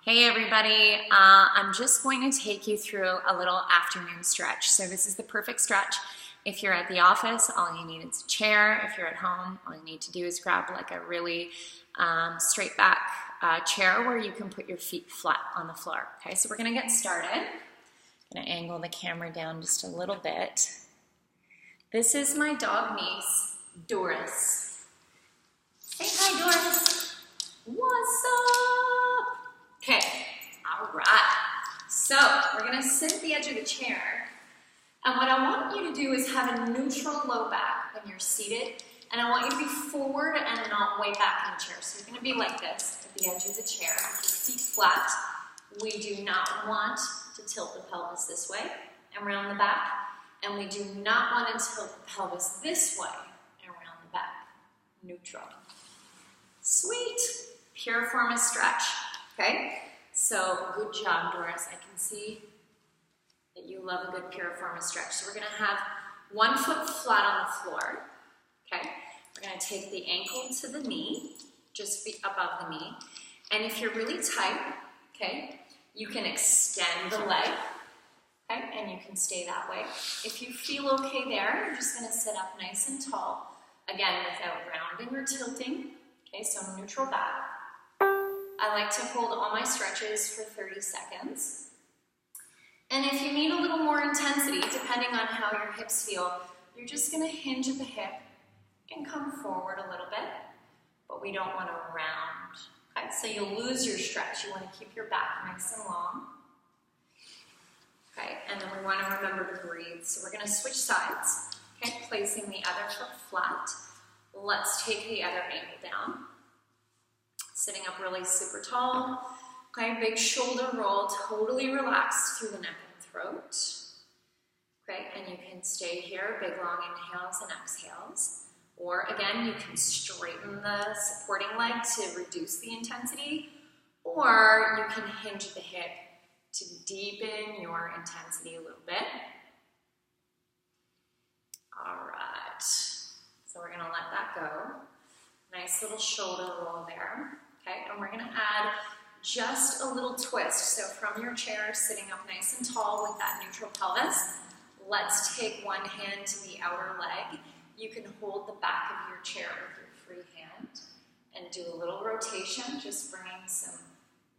Hey everybody, I'm just going to take you through a little afternoon stretch. So this is the perfect stretch. If you're at the office, all you need is a chair. If you're at home, all you need to do is grab like a really straight back chair where you can put your feet flat on the floor. Okay, so we're gonna get started. I'm gonna angle the camera down just a little bit. This is my dog niece, Doris. Say hi, Doris. What's up? Okay, all right. So we're gonna sit at the edge of the chair, and what I want you to do is have a neutral low back when you're seated, and I want you to be forward and not way back in the chair. So you're gonna be like this at the edge of the chair, with your feet flat. We do not want to tilt the pelvis this way and around the back, and we do not want to tilt the pelvis this way and around the back. Neutral. Sweet. Pure form of stretch. Okay? So good job, Doris. I can see that you love a good pure form of stretch. So we're going to have 1 foot flat on the floor. Okay? We're going to take the ankle to the knee, just above the knee. And if you're really tight, okay, you can extend the leg. Okay? And you can stay that way. If you feel okay there, you're just going to sit up nice and tall. Again, without rounding or tilting. Okay, so neutral back. I like to hold all my stretches for 30 seconds. And if you need a little more intensity, depending on how your hips feel, you're just going to hinge at the hip and come forward a little bit, but we don't want to round. Okay, so you'll lose your stretch. You want to keep your back nice and long. Okay, and then we want to remember to breathe. So we're going to switch sides, okay, placing the other foot flat. Let's take the other ankle down. Sitting up really super tall. Okay, big shoulder roll, totally relaxed through the neck and throat. Okay, and you can stay here, big long inhales and exhales. Or again, you can straighten the supporting leg to reduce the intensity. Or you can hinge the hip to deepen your intensity a little bit. All right, so we're gonna let that go. Nice little shoulder roll there. Okay, and we're gonna add just a little twist. So from your chair, sitting up nice and tall with that neutral pelvis, let's take one hand to the outer leg. You can hold the back of your chair with your free hand and do a little rotation, just bringing some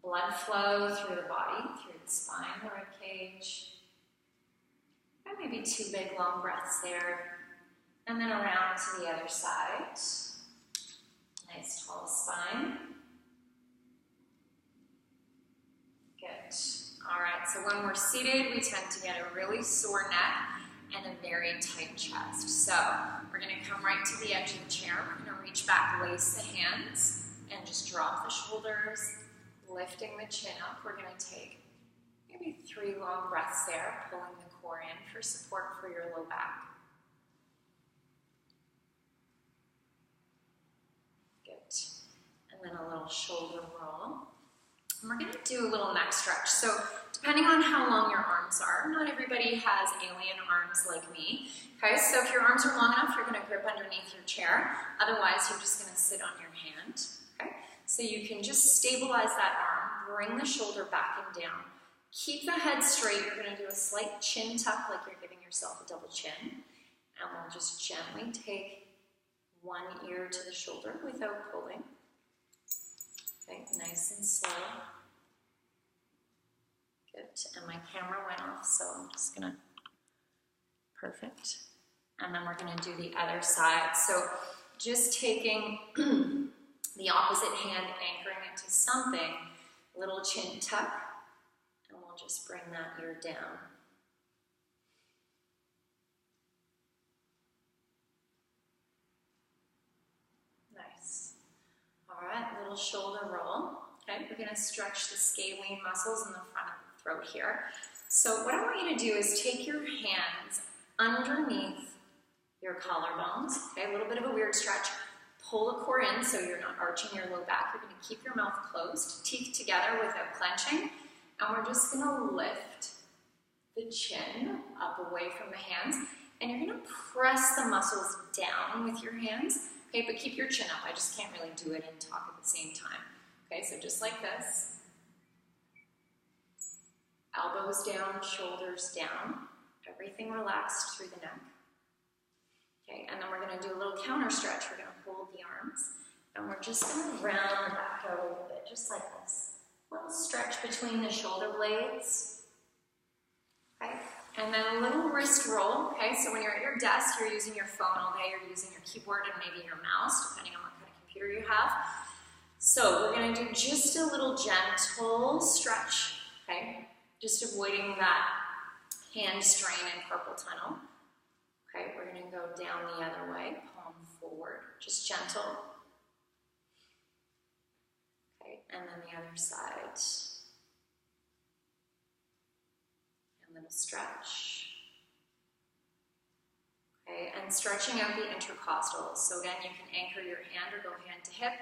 blood flow through the body, through the spine, the rib cage. And maybe 2 big long breaths there. And then around to the other side. Nice tall spine. Good. All right, so when we're seated, we tend to get a really sore neck and a very tight chest. So we're gonna come right to the edge of the chair. We're gonna reach back, lace the hands, and just drop the shoulders, lifting the chin up. We're gonna take maybe 3 long breaths there, pulling the core in for support for your low back. Good. And then a little shoulder roll. And we're going to do a little neck stretch. So depending on how long your arms are, not everybody has alien arms like me. Okay, so if your arms are long enough, you're going to grip underneath your chair. Otherwise, you're just going to sit on your hand. Okay, so you can just stabilize that arm, bring the shoulder back and down. Keep the head straight. You're going to do a slight chin tuck like you're giving yourself a double chin. And we'll just gently take one ear to the shoulder without pulling. Okay, nice and slow. Good, and my camera went off, so I'm just gonna, perfect. And then we're gonna do the other side. So just taking the opposite hand, anchoring it to something, little chin tuck, and we'll just bring that ear down. Nice. All right, little shoulder roll. Okay, we're going to stretch the scalene muscles in the front of the throat here. So what I want you to do is take your hands underneath your collarbones. Okay, a little bit of a weird stretch. Pull the core in so you're not arching your low back. You're going to keep your mouth closed, teeth together without clenching. And we're just going to lift the chin up away from the hands. And you're going to press the muscles down with your hands. Okay, but keep your chin up. I just can't really do it and talk at the same time. Okay, so just like this. nose down, shoulders down, everything relaxed through the neck. Okay, and then we're going to do a little counter stretch. We're going to hold the arms, and we're just going to round the back out a little bit, just like this. Little stretch between the shoulder blades. Okay, and then a little wrist roll. Okay, so when you're at your desk, you're using your phone all day, you're using your keyboard and maybe your mouse, depending on what kind of computer you have. So we're going to do just a little gentle stretch. Okay, just avoiding that hand strain and carpal tunnel. Okay, we're going to go down the other way, palm forward, just gentle. Okay, and then the other side. And little stretch. Okay, and stretching out the intercostals. So again, you can anchor your hand or go hand to hip.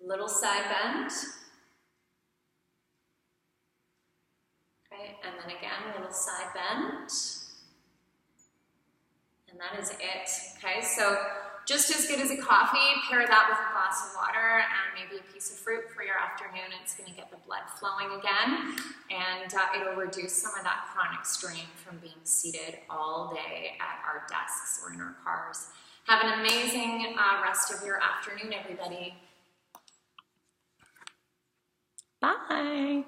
Little side bend. Okay, and then again, little side bend. And that is it. Okay, so just as good as a coffee, pair that with a glass of water and maybe a piece of fruit for your afternoon. It's going to get the blood flowing again, and it'll reduce some of that chronic strain from being seated all day at our desks or in our cars. Have an amazing rest of your afternoon, everybody. Bye.